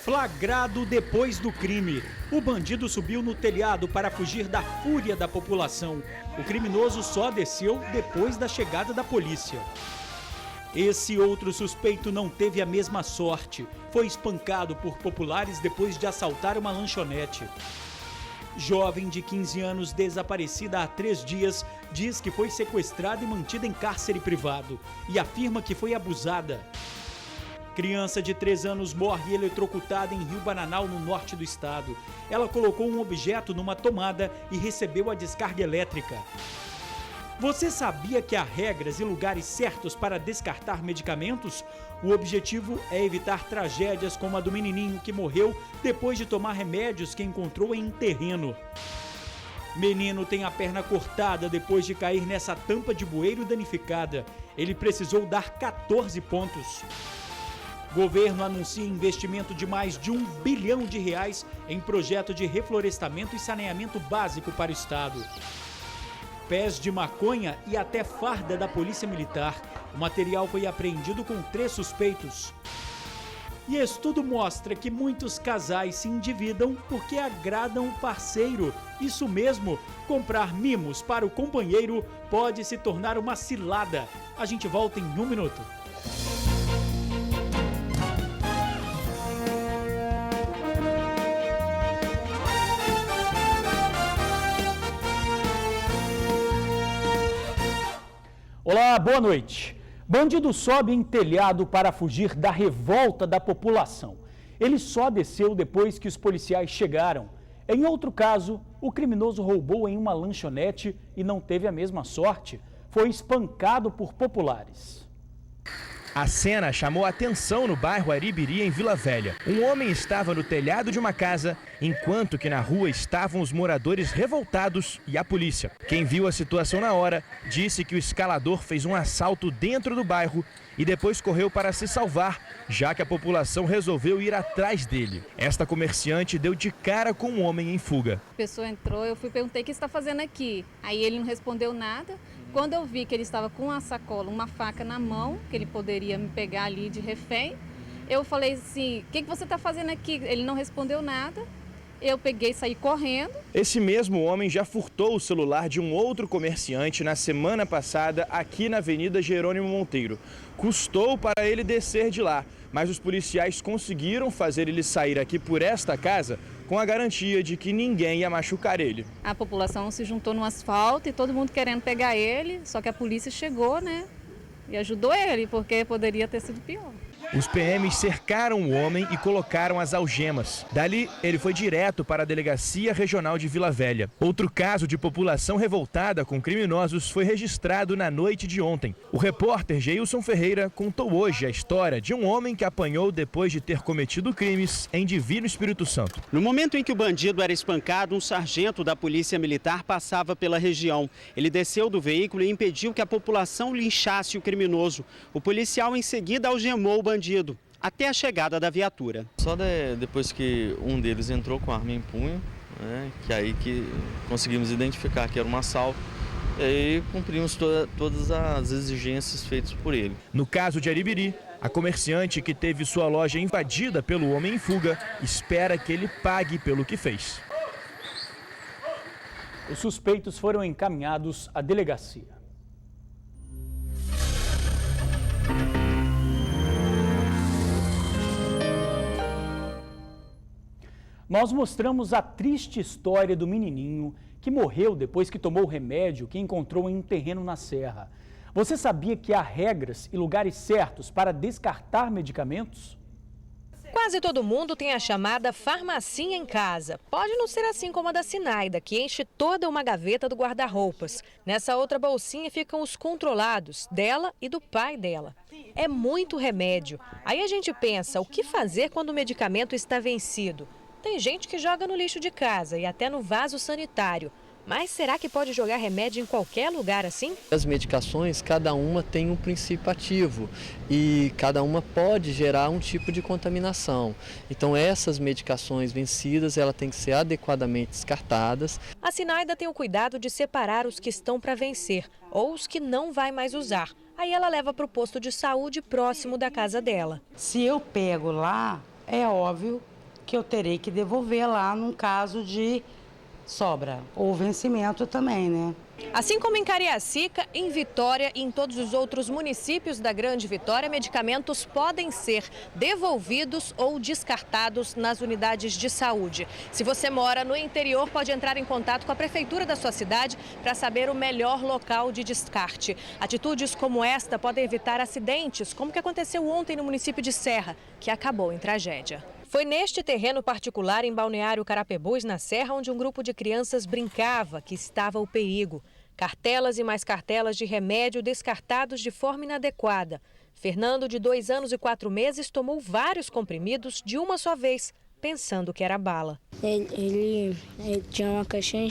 Flagrado depois do crime. O bandido subiu no telhado para fugir da fúria da população. O criminoso só desceu depois da chegada da polícia. Esse outro suspeito não teve a mesma sorte. Foi espancado por populares depois de assaltar uma lanchonete. Jovem de 15 anos desaparecida há 3 dias diz que foi sequestrada e mantida em cárcere privado e afirma que foi abusada. Criança de 3 anos morre eletrocutada em Rio Bananal, no norte do estado. Ela colocou um objeto numa tomada e recebeu a descarga elétrica. Você sabia que há regras e lugares certos para descartar medicamentos? O objetivo é evitar tragédias como a do menininho que morreu depois de tomar remédios que encontrou em um terreno. Menino tem a perna cortada depois de cair nessa tampa de bueiro danificada. Ele precisou dar 14 pontos. Governo anuncia investimento de mais de R$ 1 bilhão em projeto de reflorestamento e saneamento básico para o estado. Pés de maconha e até farda da Polícia Militar. O material foi apreendido com 3 suspeitos. E estudo mostra que muitos casais se endividam porque agradam o parceiro. Isso mesmo, comprar mimos para o companheiro pode se tornar uma cilada. A gente volta em 1 minuto. Olá, boa noite. Bandido sobe em telhado para fugir da revolta da população. Ele só desceu depois que os policiais chegaram. Em outro caso, o criminoso roubou em uma lanchonete e não teve a mesma sorte. Foi espancado por populares. A cena chamou a atenção no bairro Aribiri, em Vila Velha. Um homem estava no telhado de uma casa, enquanto que na rua estavam os moradores revoltados e a polícia. Quem viu a situação na hora disse que o escalador fez um assalto dentro do bairro e depois correu para se salvar, já que a população resolveu ir atrás dele. Esta comerciante deu de cara com um homem em fuga. A pessoa entrou, eu perguntei o que você está fazendo aqui. Aí ele não respondeu nada. Quando eu vi que ele estava com uma sacola, uma faca na mão, que ele poderia me pegar ali de refém, eu falei assim, o que você está fazendo aqui? Ele não respondeu nada. Eu peguei e saí correndo. Esse mesmo homem já furtou o celular de um outro comerciante na semana passada aqui na Avenida Jerônimo Monteiro. Custou para ele descer de lá, mas os policiais conseguiram fazer ele sair aqui por esta casa com a garantia de que ninguém ia machucar ele. A população se juntou no asfalto e todo mundo querendo pegar ele, só que a polícia chegou, né? E ajudou ele, porque poderia ter sido pior. Os PMs cercaram o homem e colocaram as algemas. Dali, ele foi direto para a Delegacia Regional de Vila Velha. Outro caso de população revoltada com criminosos foi registrado na noite de ontem. O repórter Geilson Ferreira contou hoje a história de um homem que apanhou depois de ter cometido crimes em Divino Espírito Santo. No momento em que o bandido era espancado, um sargento da Polícia Militar passava pela região. Ele desceu do veículo e impediu que a população linchasse o criminoso. O policial em seguida algemou o bandido até a chegada da viatura. Só depois que um deles entrou com a arma em punho, né, que aí que conseguimos identificar que era um assalto, e aí cumprimos todas as exigências feitas por ele. No caso de Aribiri, a comerciante que teve sua loja invadida pelo homem em fuga espera que ele pague pelo que fez. Os suspeitos foram encaminhados à delegacia. Nós mostramos a triste história do menininho que morreu depois que tomou o remédio que encontrou em um terreno na serra. Você sabia que há regras e lugares certos para descartar medicamentos? Quase todo mundo tem a chamada farmacinha em casa. Pode não ser assim como a da Sinaida, que enche toda uma gaveta do guarda-roupas. Nessa outra bolsinha ficam os controlados, dela e do pai dela. É muito remédio. Aí a gente pensa, o que fazer quando o medicamento está vencido? Tem gente que joga no lixo de casa e até no vaso sanitário. Mas será que pode jogar remédio em qualquer lugar assim? As medicações, cada uma tem um princípio ativo e cada uma pode gerar um tipo de contaminação. Então essas medicações vencidas, elas têm que ser adequadamente descartadas. A Sinaida tem o cuidado de separar os que estão para vencer ou os que não vai mais usar. Aí ela leva para o posto de saúde próximo da casa dela. Se eu pego lá, é óbvio que eu terei que devolver lá num caso de sobra ou vencimento também, né? Assim como em Cariacica, em Vitória e em todos os outros municípios da Grande Vitória, medicamentos podem ser devolvidos ou descartados nas unidades de saúde. Se você mora no interior, pode entrar em contato com a prefeitura da sua cidade para saber o melhor local de descarte. Atitudes como esta podem evitar acidentes, como o que aconteceu ontem no município de Serra, que acabou em tragédia. Foi neste terreno particular, em Balneário Carapebus, na Serra, onde um grupo de crianças brincava, que estava o perigo. Cartelas e mais cartelas de remédio descartados de forma inadequada. Fernando, de 2 anos e 4 meses, tomou vários comprimidos de uma só vez, pensando que era bala. Ele tinha uma caixinha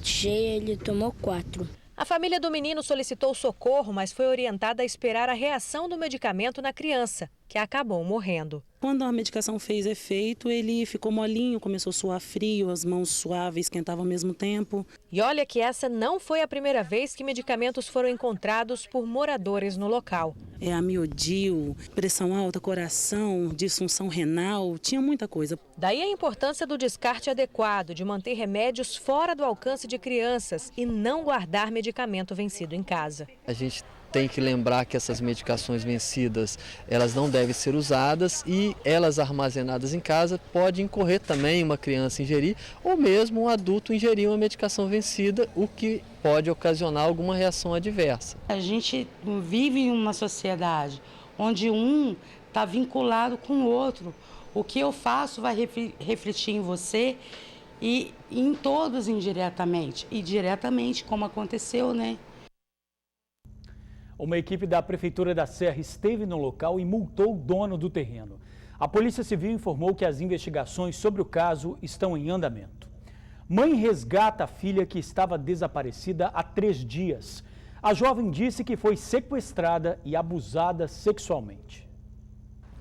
cheia, ele tomou 4. A família do menino solicitou socorro, mas foi orientada a esperar a reação do medicamento na criança, que acabou morrendo. Quando a medicação fez efeito, ele ficou molinho, começou a suar frio, as mãos suavam e esquentavam ao mesmo tempo. E olha que essa não foi a primeira vez que medicamentos foram encontrados por moradores no local. Amiodil, pressão alta, coração, disfunção renal, tinha muita coisa. Daí a importância do descarte adequado, de manter remédios fora do alcance de crianças e não guardar medicamento vencido em casa. A gente tem que lembrar que essas medicações vencidas, elas não devem ser usadas e elas armazenadas em casa pode incorrer também uma criança ingerir ou mesmo um adulto ingerir uma medicação vencida, o que pode ocasionar alguma reação adversa. A gente vive em uma sociedade onde um está vinculado com o outro. O que eu faço vai refletir em você e em todos indiretamente. E diretamente, como aconteceu, né? Uma equipe da Prefeitura da Serra esteve no local e multou o dono do terreno. A Polícia Civil informou que as investigações sobre o caso estão em andamento. Mãe resgata a filha que estava desaparecida há 3 dias. A jovem disse que foi sequestrada e abusada sexualmente.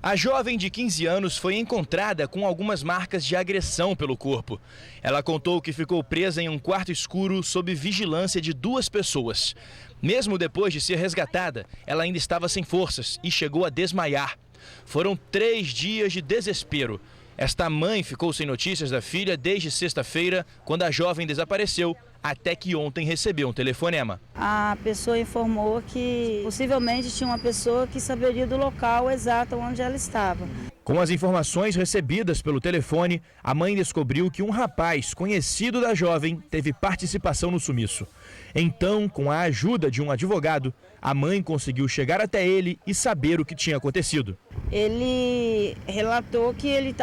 A jovem de 15 anos foi encontrada com algumas marcas de agressão pelo corpo. Ela contou que ficou presa em um quarto escuro sob vigilância de 2 pessoas. Mesmo depois de ser resgatada, ela ainda estava sem forças e chegou a desmaiar. Foram 3 dias de desespero. Esta mãe ficou sem notícias da filha desde sexta-feira, quando a jovem desapareceu, até que ontem recebeu um telefonema. A pessoa informou que possivelmente tinha uma pessoa que saberia do local exato onde ela estava. Com as informações recebidas pelo telefone, a mãe descobriu que um rapaz conhecido da jovem teve participação no sumiço. Então, com a ajuda de um advogado, a mãe conseguiu chegar até ele e saber o que tinha acontecido. Ele relatou que ele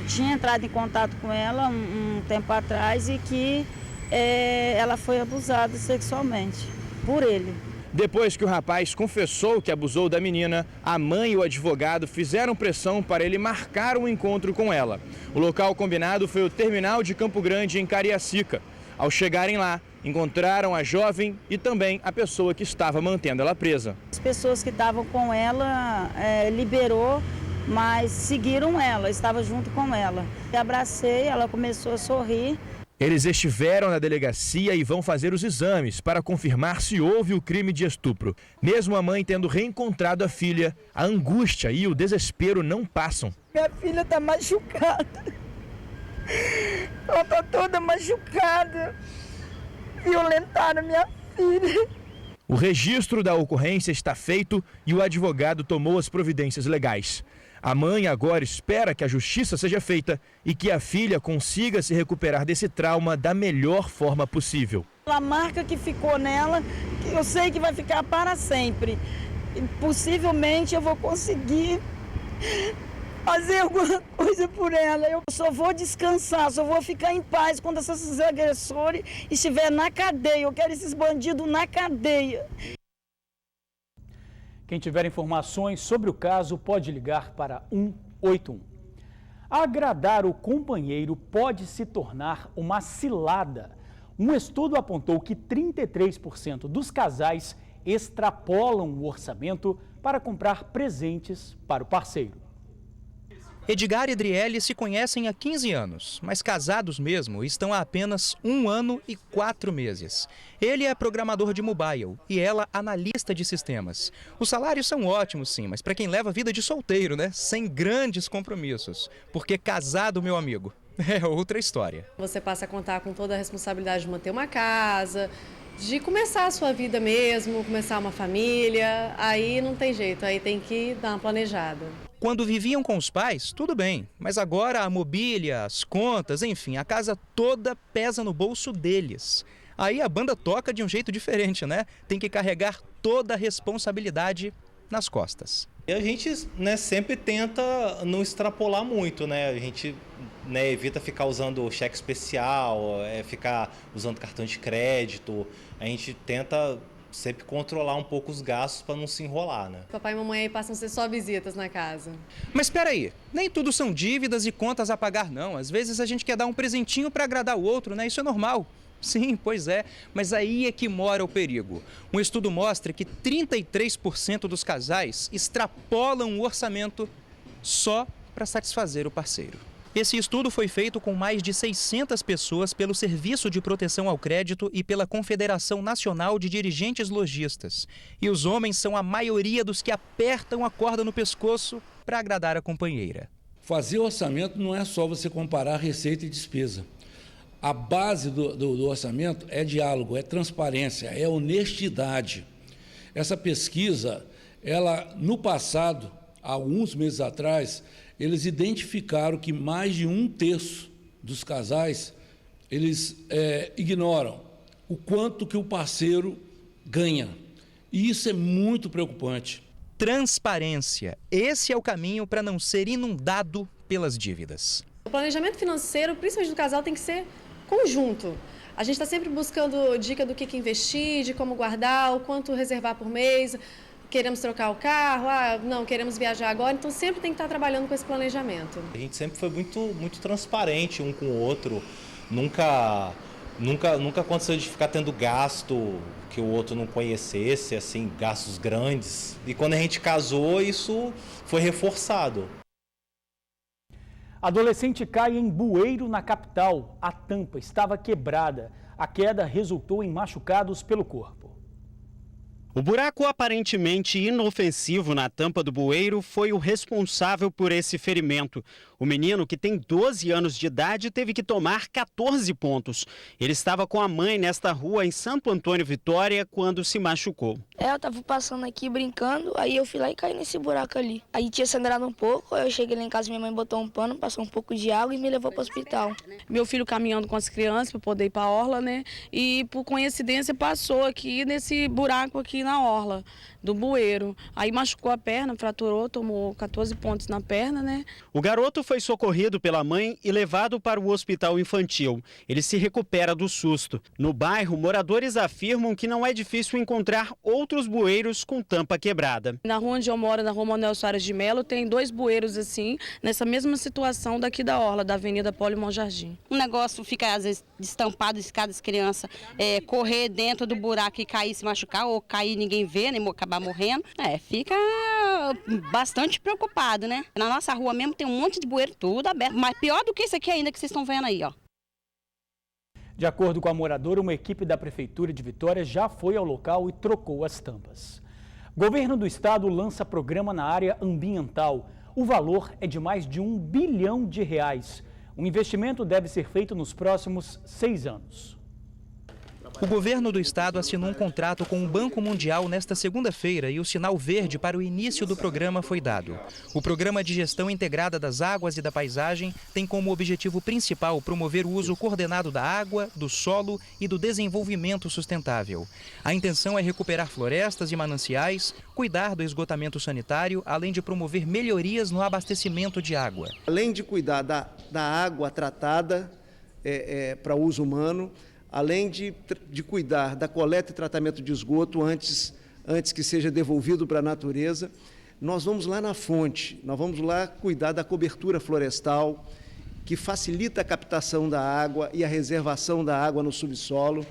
tinha entrado em contato com ela um tempo atrás e que ela foi abusada sexualmente por ele. Depois que o rapaz confessou que abusou da menina, a mãe e o advogado fizeram pressão para ele marcar um encontro com ela. O local combinado foi o terminal de Campo Grande, em Cariacica. Ao chegarem lá, encontraram a jovem e também a pessoa que estava mantendo ela presa. As pessoas que estavam com ela liberou, mas seguiram ela, estava junto com ela. Eu abracei, ela começou a sorrir. Eles estiveram na delegacia e vão fazer os exames para confirmar se houve o crime de estupro. Mesmo a mãe tendo reencontrado a filha, a angústia e o desespero não passam. Minha filha está machucada. Ela está toda machucada. Violentaram minha filha. O registro da ocorrência está feito e o advogado tomou as providências legais. A mãe agora espera que a justiça seja feita e que a filha consiga se recuperar desse trauma da melhor forma possível. A marca que ficou nela, eu sei que vai ficar para sempre. E possivelmente eu vou conseguir fazer alguma coisa por ela. Eu só vou descansar, só vou ficar em paz quando esses agressores estiverem na cadeia. Eu quero esses bandidos na cadeia. Quem tiver informações sobre o caso pode ligar para 181. Agradar o companheiro pode se tornar uma cilada. Um estudo apontou que 33% dos casais extrapolam o orçamento para comprar presentes para o parceiro. Edgar e Adriele se conhecem há 15 anos, mas casados mesmo estão há apenas 1 ano e 4 meses. Ele é programador de mobile e ela analista de sistemas. Os salários são ótimos sim, mas para quem leva a vida de solteiro, né? Sem grandes compromissos. Porque casado, meu amigo, é outra história. Você passa a contar com toda a responsabilidade de manter uma casa, de começar a sua vida mesmo, começar uma família, aí não tem jeito, aí tem que dar uma planejada. Quando viviam com os pais, tudo bem, mas agora a mobília, as contas, enfim, a casa toda pesa no bolso deles. Aí a banda toca de um jeito diferente, né? Tem que carregar toda a responsabilidade nas costas. E a gente, né, sempre tenta não extrapolar muito, né? A gente, né, evita ficar usando cheque especial, ficar usando cartão de crédito. A gente tenta sempre controlar um pouco os gastos para não se enrolar, né? Papai e mamãe aí passam a ser só visitas na casa. Mas espera aí, nem tudo são dívidas e contas a pagar não. Às vezes a gente quer dar um presentinho para agradar o outro, né? Isso é normal. Sim, pois é, mas aí é que mora o perigo. Um estudo mostra que 33% dos casais extrapolam o orçamento só para satisfazer o parceiro. Esse estudo foi feito com mais de 600 pessoas pelo Serviço de Proteção ao Crédito e pela Confederação Nacional de Dirigentes Lojistas. E os homens são a maioria dos que apertam a corda no pescoço para agradar a companheira. Fazer orçamento não é só você comparar receita e despesa. A base do orçamento é diálogo, é transparência, é honestidade. Essa pesquisa, ela no passado, há alguns meses atrás, eles identificaram que mais de 1/3 dos casais, eles ignoram o quanto que o parceiro ganha. E isso é muito preocupante. Transparência. Esse é o caminho para não ser inundado pelas dívidas. O planejamento financeiro, principalmente do casal, tem que ser conjunto. A gente está sempre buscando dica do que investir, de como guardar, o quanto reservar por mês. Queremos trocar o carro, não, queremos viajar agora, então sempre tem que estar trabalhando com esse planejamento. A gente sempre foi muito transparente um com o outro, nunca aconteceu de ficar tendo gasto que o outro não conhecesse, assim, gastos grandes. E quando a gente casou, isso foi reforçado. Adolescente cai em bueiro na capital. A tampa estava quebrada. A queda resultou em machucados pelo corpo. O buraco aparentemente inofensivo na tampa do bueiro foi o responsável por esse ferimento. O menino, que tem 12 anos de idade, teve que tomar 14 pontos. Ele estava com a mãe nesta rua em Santo Antônio Vitória quando se machucou. Eu estava passando aqui brincando, aí eu fui lá e caí nesse buraco ali. Aí tinha sangrado um pouco, aí eu cheguei lá em casa, minha mãe botou um pano, passou um pouco de água e me levou para o hospital. Meu filho caminhando com as crianças para poder ir para a orla, né? E por coincidência passou aqui nesse buraco aqui na orla do bueiro. Aí machucou a perna, fraturou, tomou 14 pontos na perna, né? O garoto foi socorrido pela mãe e levado para o hospital infantil. Ele se recupera do susto. No bairro, moradores afirmam que não é difícil encontrar outros bueiros com tampa quebrada. Na rua onde eu moro, na rua Manuel Soares de Melo, tem 2 bueiros assim, nessa mesma situação daqui da orla, da Avenida Poli Monjardim. O negócio fica às vezes destampado, cada criança correr dentro do buraco e cair, se machucar, ou cair ninguém vê, né, acabar morrendo. Fica bastante preocupado, né? Na nossa rua mesmo tem um monte de bueiro tudo aberto, mas pior do que isso aqui ainda que vocês estão vendo aí, ó. De acordo com a moradora, uma equipe da Prefeitura de Vitória já foi ao local e trocou as tampas. Governo do Estado lança programa na área ambiental. O valor é de mais de R$1 bilhão. O investimento deve ser feito nos próximos 6 anos. O governo do estado assinou um contrato com o Banco Mundial nesta segunda-feira e o sinal verde para o início do programa foi dado. O Programa de Gestão Integrada das Águas e da Paisagem tem como objetivo principal promover o uso coordenado da água, do solo e do desenvolvimento sustentável. A intenção é recuperar florestas e mananciais, cuidar do esgotamento sanitário, além de promover melhorias no abastecimento de água. Além de cuidar da água tratada para uso humano, além de cuidar da coleta e tratamento de esgoto antes que seja devolvido para a natureza, nós vamos lá na fonte, nós vamos lá cuidar da cobertura florestal, que facilita a captação da água e a reservação da água no subsolo.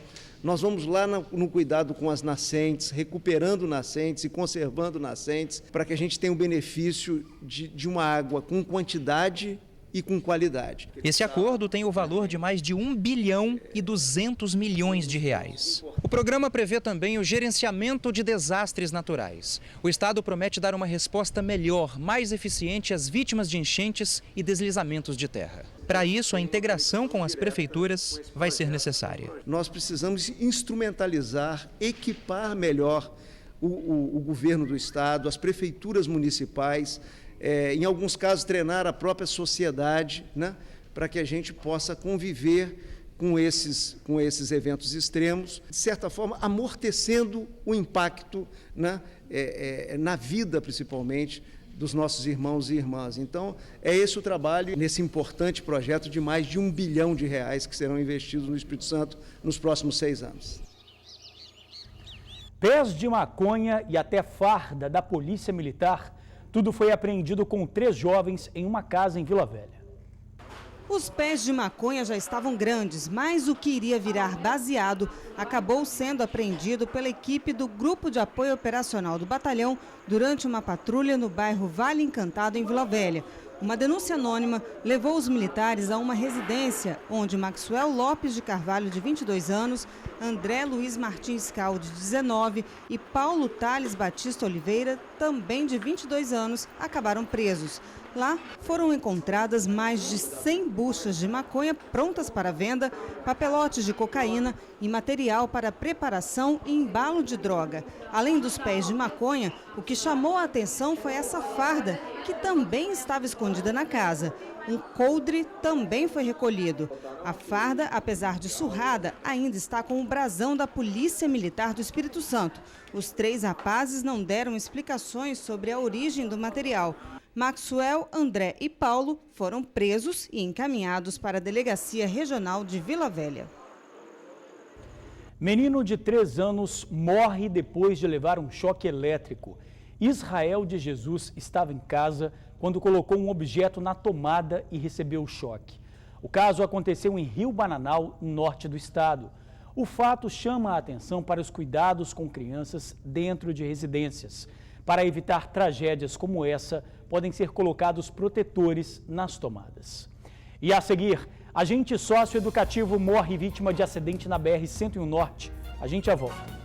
Nós vamos lá no cuidado com as nascentes, recuperando nascentes e conservando nascentes, para que a gente tenha o benefício de uma água com quantidade e com qualidade. Esse acordo tem o valor de mais de 1 bilhão e 200 milhões de reais. O programa prevê também o gerenciamento de desastres naturais. O Estado promete dar uma resposta melhor, mais eficiente às vítimas de enchentes e deslizamentos de terra. Para isso, a integração com as prefeituras vai ser necessária. Nós precisamos instrumentalizar, equipar melhor o governo do Estado, as prefeituras municipais, em alguns casos treinar a própria sociedade, né, para que a gente possa conviver com esses eventos extremos, de certa forma amortecendo o impacto, né, na vida principalmente dos nossos irmãos e irmãs. Então, é esse o trabalho nesse importante projeto de mais de 1 bilhão de reais que serão investidos no Espírito Santo nos próximos 6 anos. Pés de maconha e até farda da Polícia Militar, tudo foi apreendido com 3 jovens em uma casa em Vila Velha. Os pés de maconha já estavam grandes, mas o que iria virar baseado acabou sendo apreendido pela equipe do Grupo de Apoio Operacional do Batalhão durante uma patrulha no bairro Vale Encantado, em Vila Velha. Uma denúncia anônima levou os militares a uma residência onde Maxwell Lopes de Carvalho, de 22 anos, André Luiz Martins Cal, de 19, e Paulo Thales Batista Oliveira, também de 22 anos, acabaram presos. Lá foram encontradas mais de 100 buchas de maconha prontas para venda, papelotes de cocaína e material para preparação e embalo de droga. Além dos pés de maconha, o que chamou a atenção foi essa farda, que também estava escondida na casa. Um coldre também foi recolhido. A farda, apesar de surrada, ainda está com o brasão da Polícia Militar do Espírito Santo. Os 3 rapazes não deram explicações sobre a origem do material. Maxwell, André e Paulo foram presos e encaminhados para a Delegacia Regional de Vila Velha. Menino de 3 anos morre depois de levar um choque elétrico. Israel de Jesus estava em casa quando colocou um objeto na tomada e recebeu o choque. O caso aconteceu em Rio Bananal, norte do estado. O fato chama a atenção para os cuidados com crianças dentro de residências. Para evitar tragédias como essa, podem ser colocados protetores nas tomadas. E a seguir, agente socioeducativo morre vítima de acidente na BR-101 Norte. A gente já volta.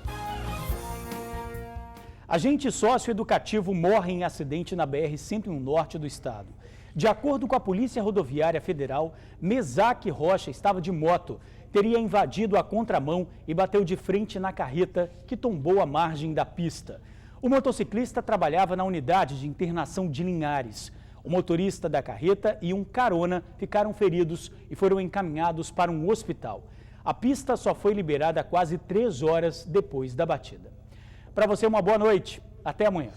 Agente socioeducativo morre em acidente na BR-101 Norte do estado. De acordo com a Polícia Rodoviária Federal, Mesaque Rocha estava de moto, teria invadido a contramão e bateu de frente na carreta que tombou à margem da pista. O motociclista trabalhava na unidade de internação de Linhares. O motorista da carreta e um carona ficaram feridos e foram encaminhados para um hospital. A pista só foi liberada quase 3 horas depois da batida. Para você, uma boa noite. Até amanhã.